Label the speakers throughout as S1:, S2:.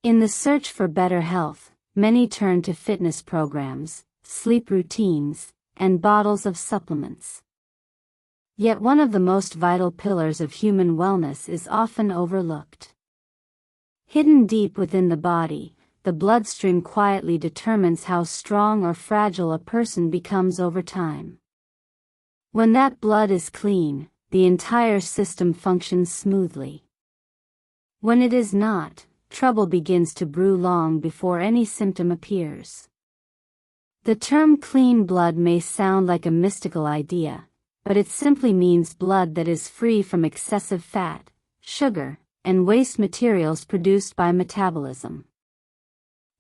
S1: In the search for better health, many turn to fitness programs, sleep routines, and bottles of supplements. Yet one of the most vital pillars of human wellness is often overlooked. Hidden deep within the body, the bloodstream quietly determines how strong or fragile a person becomes over time. When that blood is clean, the entire system functions smoothly. When it is not, trouble begins to brew long before any symptom appears. The term clean blood may sound like a mystical idea, but it simply means blood that is free from excessive fat, sugar, and waste materials produced by metabolism.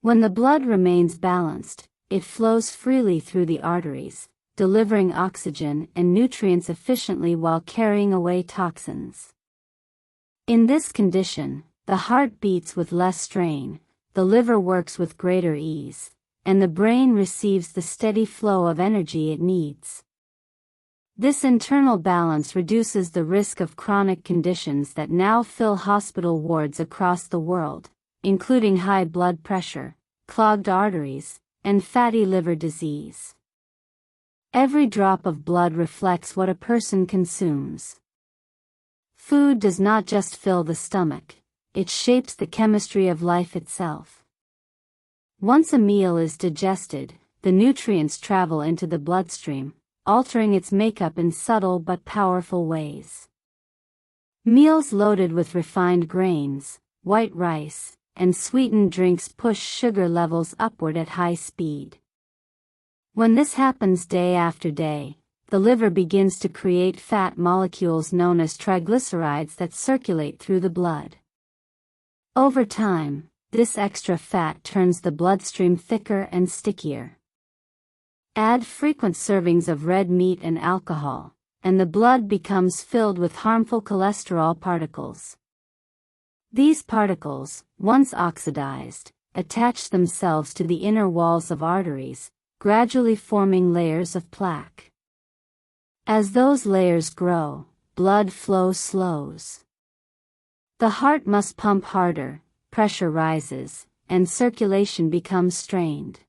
S1: When the blood remains balanced, it flows freely through the arteries, delivering oxygen and nutrients efficiently while carrying away toxins. In this condition, the heart beats with less strain, the liver works with greater ease, and the brain receives the steady flow of energy it needs. This internal balance reduces the risk of chronic conditions that now fill hospital wards across the world, including high blood pressure, clogged arteries, and fatty liver disease. Every drop of blood reflects what a person consumes. Food does not just fill the stomach, it shapes the chemistry of life itself. Once a meal is digested, the nutrients travel into the bloodstream, altering its makeup in subtle but powerful ways. Meals loaded with refined grains, white rice, and sweetened drinks push sugar levels upward at high speed. When this happens day after day, the liver begins to create fat molecules known as triglycerides that circulate through the blood. Over time, this extra fat turns the bloodstream thicker and stickier. Add frequent servings of red meat and alcohol, and the blood becomes filled with harmful cholesterol particles. These particles, once oxidized, attach themselves to the inner walls of arteries, gradually forming layers of plaque. As those layers grow, blood flow slows. The heart must pump harder, pressure rises, and circulation becomes strained.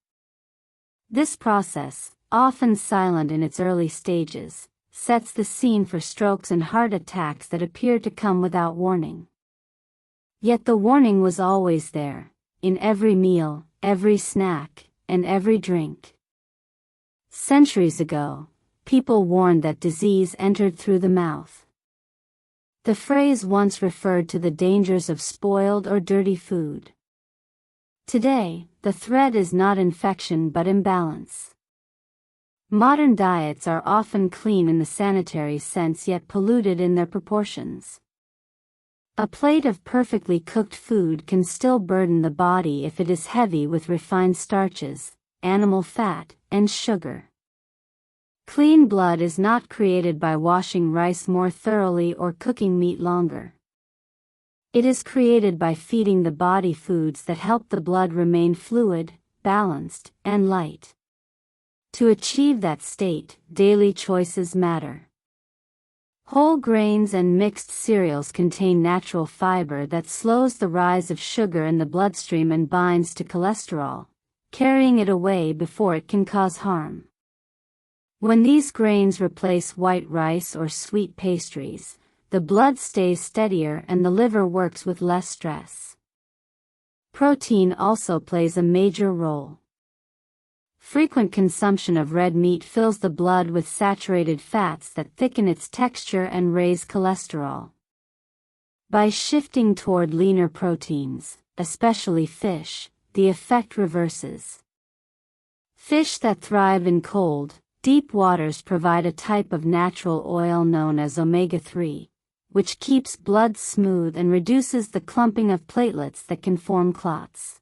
S1: This process, often silent in its early stages, sets the scene for strokes and heart attacks that appear to come without warning. Yet the warning was always there, in every meal, every snack, and every drink. Centuries ago, people warned that disease entered through the mouth. The phrase once referred to the dangers of spoiled or dirty food. Today, the threat is not infection but imbalance. Modern diets are often clean in the sanitary sense yet polluted in their proportions. A plate of perfectly cooked food can still burden the body if it is heavy with refined starches, animal fat, and sugar. Clean blood is not created by washing rice more thoroughly or cooking meat longer. It is created by feeding the body foods that help the blood remain fluid, balanced, and light. To achieve that state, daily choices matter. Whole grains and mixed cereals contain natural fiber that slows the rise of sugar in the bloodstream and binds to cholesterol, carrying it away before it can cause harm. When these grains replace white rice or sweet pastries, the blood stays steadier and the liver works with less stress. Protein also plays a major role. Frequent consumption of red meat fills the blood with saturated fats that thicken its texture and raise cholesterol. By shifting toward leaner proteins, especially fish, the effect reverses. Fish that thrive in cold, deep waters provide a type of natural oil known as omega-3, which keeps blood smooth and reduces the clumping of platelets that can form clots.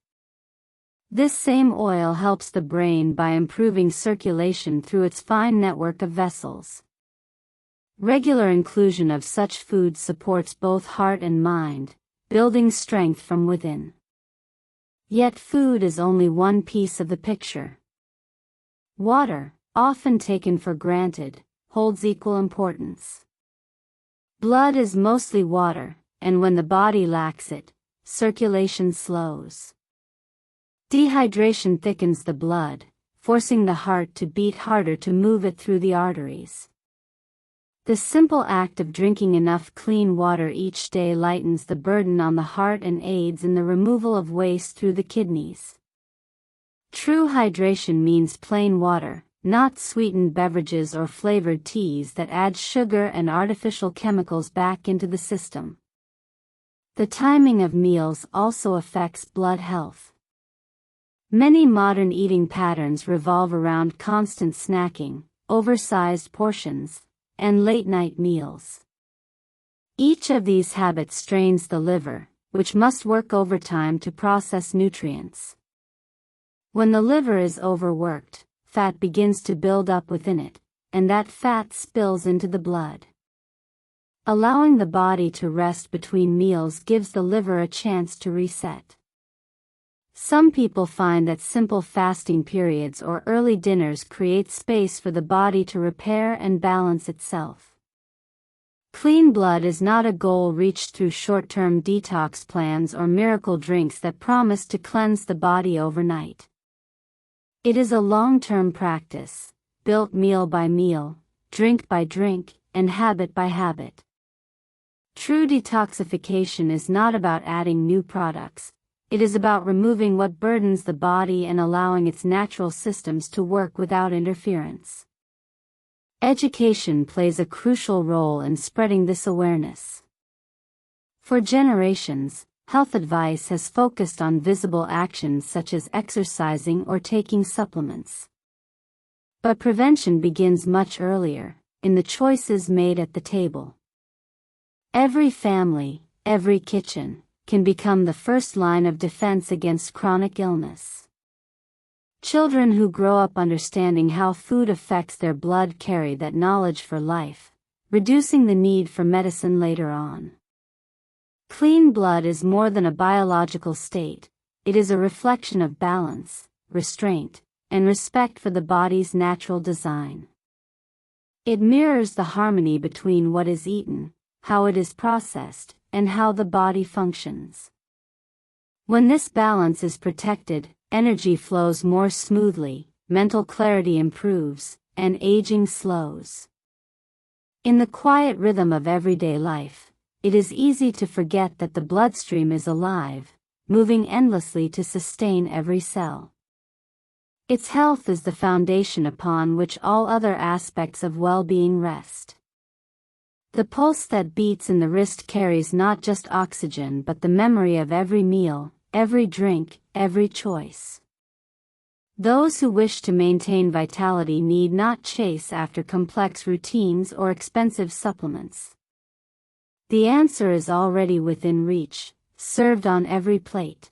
S1: This same oil helps the brain by improving circulation through its fine network of vessels. Regular inclusion of such foods supports both heart and mind, building strength from within. Yet food is only one piece of the picture. Water, often taken for granted, holds equal importance. Blood is mostly water, and when the body lacks it, circulation slows. Dehydration thickens the blood, forcing the heart to beat harder to move it through the arteries. The simple act of drinking enough clean water each day lightens the burden on the heart and aids in the removal of waste through the kidneys. True hydration means plain water, not sweetened beverages or flavored teas that add sugar and artificial chemicals back into the system. The timing of meals also affects blood health. Many modern eating patterns revolve around constant snacking, oversized portions, and late-night meals. Each of these habits strains the liver, which must work overtime to process nutrients. When the liver is overworked, fat begins to build up within it, and that fat spills into the blood. Allowing the body to rest between meals gives the liver a chance to reset. Some people find that simple fasting periods or early dinners create space for the body to repair and balance itself. Clean blood is not a goal reached through short-term detox plans or miracle drinks that promise to cleanse the body overnight. It is a long-term practice, built meal by meal, drink by drink, and habit by habit. True detoxification is not about adding new products. It is about removing what burdens the body and allowing its natural systems to work without interference. Education plays a crucial role in spreading this awareness. For generations, health advice has focused on visible actions such as exercising or taking supplements. But prevention begins much earlier, in the choices made at the table. Every family, every kitchen, can become the first line of defense against chronic illness. Children who grow up understanding how food affects their blood carry that knowledge for life, reducing the need for medicine later on. Clean blood is more than a biological state, it is a reflection of balance, restraint, and respect for the body's natural design. It mirrors the harmony between what is eaten, how it is processed, and how the body functions. When this balance is protected, energy flows more smoothly, mental clarity improves, and aging slows. In the quiet rhythm of everyday life, it is easy to forget that the bloodstream is alive, moving endlessly to sustain every cell. Its health is the foundation upon which all other aspects of well-being rest. The pulse that beats in the wrist carries not just oxygen but the memory of every meal, every drink, every choice. Those who wish to maintain vitality need not chase after complex routines or expensive supplements. The answer is already within reach, served on every plate.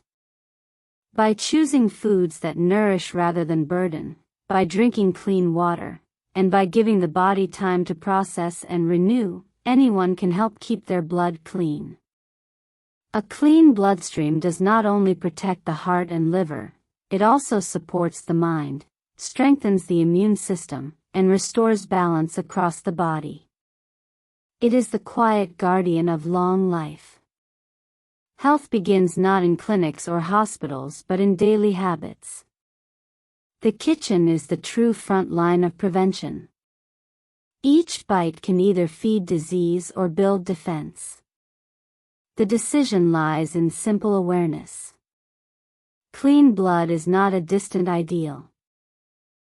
S1: By choosing foods that nourish rather than burden, by drinking clean water, and by giving the body time to process and renew, anyone can help keep their blood clean. A clean bloodstream does not only protect the heart and liver, it also supports the mind, strengthens the immune system, and restores balance across the body. It is the quiet guardian of long life. Health begins not in clinics or hospitals but in daily habits. The kitchen is the true front line of prevention. Each bite can either feed disease or build defense. The decision lies in simple awareness. Clean blood is not a distant ideal.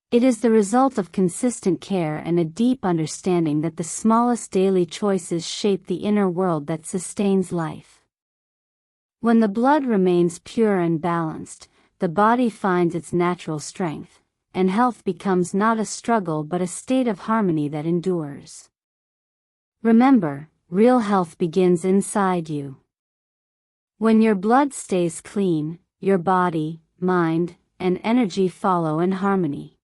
S1: It is the result of consistent care and a deep understanding that the smallest daily choices shape the inner world that sustains life. When the blood remains pure and balanced, the body finds its natural strength, and health becomes not a struggle but a state of harmony that endures. Remember, real health begins inside you. When your blood stays clean, your body, mind, and energy follow in harmony.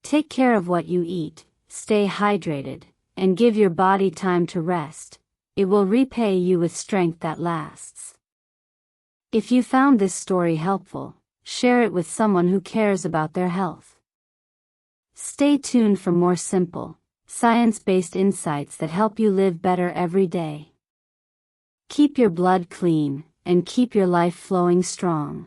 S1: Take care of what you eat, stay hydrated, and give your body time to rest. It will repay you with strength that lasts. If you found this story helpful, share it with someone who cares about their health. Stay tuned for more simple, science-based insights that help you live better every day. Keep your blood clean, and keep your life flowing strong.